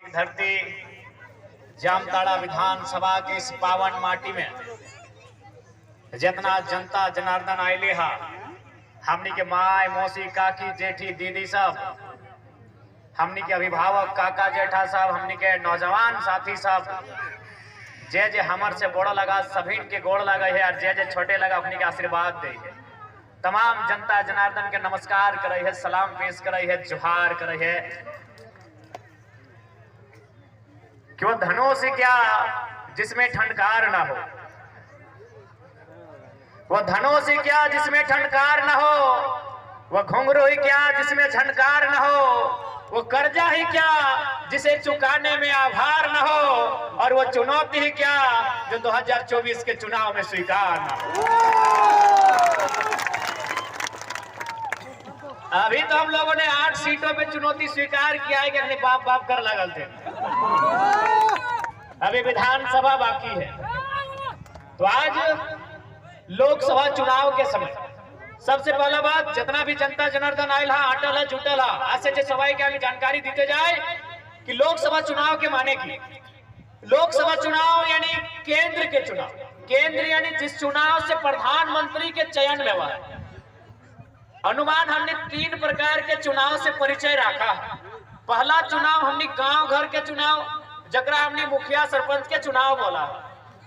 धरती जामताड़ा विधानसभा की इस पावन माटी में जितना जनता जनार्दन आयले हा, हमनी के माय मौसी काकी जेठी दीदी सब, हमनी के अभिभावक काका जेठा सब, हमनी के नौजवान साथी सब, जे जे हमर से बड़ा लगा सभी के गोड़ लगा है और जे जे छोटे लगा अपनी के आशीर्वाद दे है। तमाम जनता जनार्दन के नमस्कार करे है, सलाम पेश करे है, जोहार करे है। क्यों धनों से क्या जिसमें ठंडकार ना हो, वो धनों से क्या जिसमें ठंडकार न हो, वो घुंघरू ही क्या जिसमें झनकार न हो, वो कर्जा ही क्या जिसे चुकाने में आभार न हो, और वो चुनौती ही क्या जो 2024 के चुनाव में स्वीकार न हो। अभी तो हम लोगों ने 8 सीटों पे चुनौती स्वीकार किया है कि अपने बाप बाप कर लगल थे, अभी विधानसभा बाकी है। तो आज लोकसभा चुनाव के समय सबसे पहला बात, जितना भी जनता जनार्दन आयल हा, अटल है जुटल हा, आज से सवाई के हमें जानकारी दीते जाए कि लोकसभा चुनाव के माने की। लोकसभा चुनाव यानी केंद्र के चुनाव, केंद्र यानी जिस चुनाव से प्रधानमंत्री के चयन में हुआ है। अनुमान हमने 3 प्रकार के चुनाव से परिचय रखा है। पहला चुनाव हमने गांव घर के चुनाव, जकरा हमने मुखिया सरपंच के चुनाव बोला।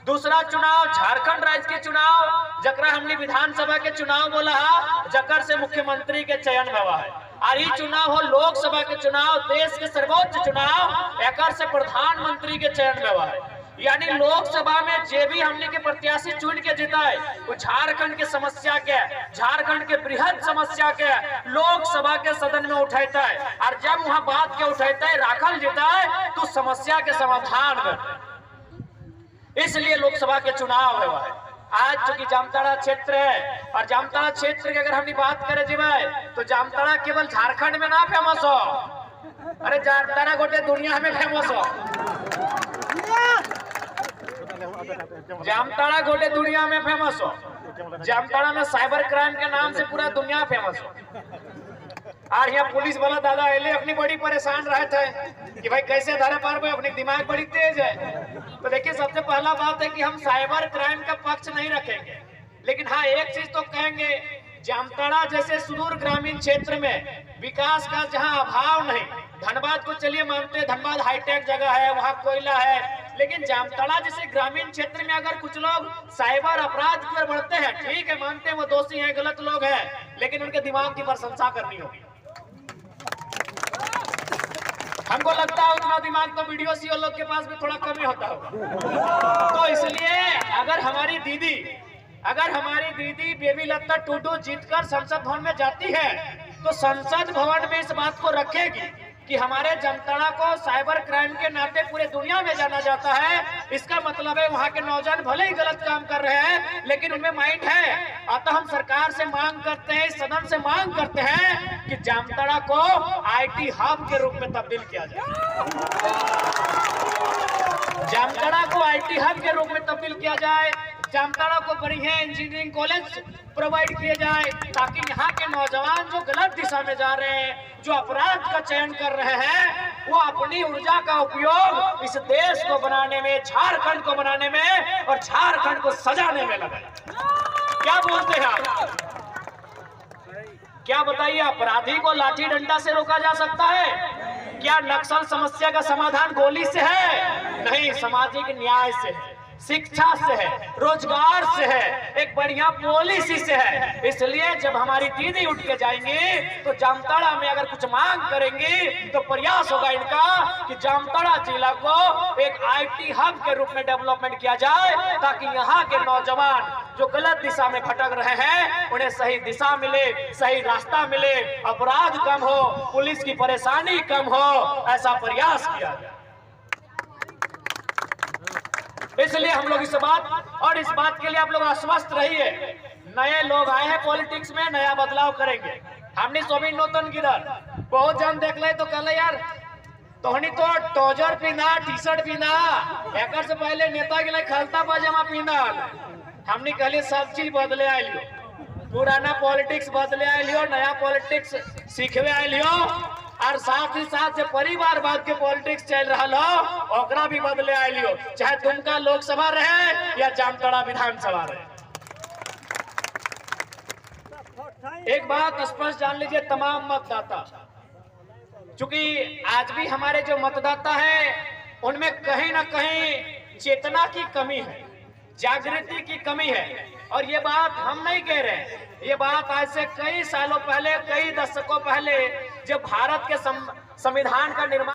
दूसरा चुनाव झारखंड राज्य के चुनाव, जकरा हमने विधानसभा के चुनाव बोला है, जकर से मुख्यमंत्री के चयन में हुआ है। और ये चुनाव हो लोकसभा के चुनाव, देश के सर्वोच्च चुनाव, एकर से प्रधानमंत्री के चयन में हुआ है। यानी लोकसभा में जे भी हमने के प्रत्याशी चुन के जिताए, वो झारखंड के समस्या के, झारखंड के बृहद समस्या के लोकसभा के सदन में उठाता है, और जब वहां बात के उठाता है राखल जिताए तो समस्या के समाधान में। इसलिए लोकसभा के चुनाव है वह। आज चूंकि जामताड़ा क्षेत्र है, और जामताड़ा क्षेत्र की अगर हमने बात करें जी भाई, तो जामताड़ा केवल झारखंड में ना फेमस हो, अरे जामताड़ा गोटे दुनिया में फेमस हो। जामताड़ा गोटे दुनिया में फेमस हो। जामताड़ा में साइबर क्राइम के नाम से पूरा दुनिया फेमस हो। और यहाँ पुलिस वाला दादा अले अपनी बड़ी परेशान रहे थे कि भाई कैसे धरे पार भाई, अपनी दिमाग बड़ी तेज है। तो देखिए, सबसे पहला बात है कि हम साइबर क्राइम का पक्ष नहीं रखेंगे, लेकिन हाँ एक चीज तो कहेंगे, जामताड़ा जैसे सुदूर ग्रामीण क्षेत्र में विकास का जहाँ अभाव नहीं, धनबाद को चलिए मानते हैं, धनबाद हाईटेक जगह है, वहाँ कोयला है, लेकिन जामताड़ा जैसे ग्रामीण क्षेत्र में अगर कुछ लोग साइबर अपराध की ओर बढ़ते हैं, ठीक है मानते हैं वो दोषी हैं, गलत लोग हैं, लेकिन उनके दिमाग की प्रशंसा करनी होगी। हमको लगता है उतना दिमाग तो वीडियो सीओ लोग के पास भी थोड़ा कम ही होता होगा। तो इसलिए अगर हमारी दीदी बेबी लता टूडू जीतकर संसद भवन में जाती है, तो संसद भवन में इस बात को रखेगी कि हमारे जामताड़ा को साइबर क्राइम के नाते पूरे दुनिया में जाना जाता है। इसका मतलब है वहाँ के नौजवान भले ही गलत काम कर रहे हैं, लेकिन उनमें माइंड है। अतः हम सरकार से मांग करते हैं, सदन से मांग करते हैं कि जामताड़ा को आईटी हब के रूप में तब्दील किया जाए। जामताड़ा को आईटी हब के रूप में तब्दील किया जाए। जामताड़ा को बढ़िया इंजीनियरिंग कॉलेज प्रोवाइड किए जाए, ताकि यहाँ के नौजवान जो गलत दिशा में जा रहे हैं, जो अपराध का चयन कर रहे हैं, वो अपनी ऊर्जा का उपयोग इस देश को बनाने में, झारखंड को बनाने में और झारखंड को सजाने में लगाए। क्या बोलते हैं आप? क्या बताइए, अपराधी को लाठी डंडा से रोका जा सकता है क्या? नक्सल समस्या का समाधान गोली से है? नहीं, सामाजिक न्याय से है, शिक्षा से है, रोजगार से है, एक बढ़िया पॉलिसी से है। इसलिए जब हमारी दीदी उठ के जाएंगी तो जामताड़ा में अगर कुछ मांग करेंगी, तो प्रयास होगा इनका कि जामताड़ा जिला को एक आईटी हब के रूप में डेवलपमेंट किया जाए, ताकि यहाँ के नौजवान जो गलत दिशा में भटक रहे हैं, उन्हें सही दिशा मिले, सही रास्ता मिले, अपराध कम हो, पुलिस की परेशानी कम हो, ऐसा प्रयास किया जाए। इसलिए हम लोग इस बात के लिए आप लोग आश्वस्त रहिए। नए लोग आए हैं पॉलिटिक्स में, नया बदलाव करेंगे। हमने सोबिन नौतन किधर बहुत जन देख ले तो कहले यार तोहनी तो ट्राउजर पीना, टी शर्ट पीना, एक से पहले नेता के लिए खलता पजामा पीना। हमने कहले सब चीज बदले आइलियो, पुराना पॉलिटिक्स बदले आइलियो, नया पॉलिटिक्स सीखवे आइलियो। और साथ ही साथ जो परिवारवाद के पॉलिटिक्स चल रहा हो ओकरा भी बदले आइलियो, चाहे दुमका लोकसभा रहे या जामताड़ा विधानसभा रहे। एक बात स्पष्ट जान लीजिए तमाम मतदाता, चूंकि आज भी हमारे जो मतदाता है उनमें कहीं ना कहीं चेतना की कमी है, जागृति की कमी है। और ये बात हम नहीं कह रहे हैं, ये बात आज से कई सालों पहले, कई दशकों पहले जब भारत के संविधान का निर्माण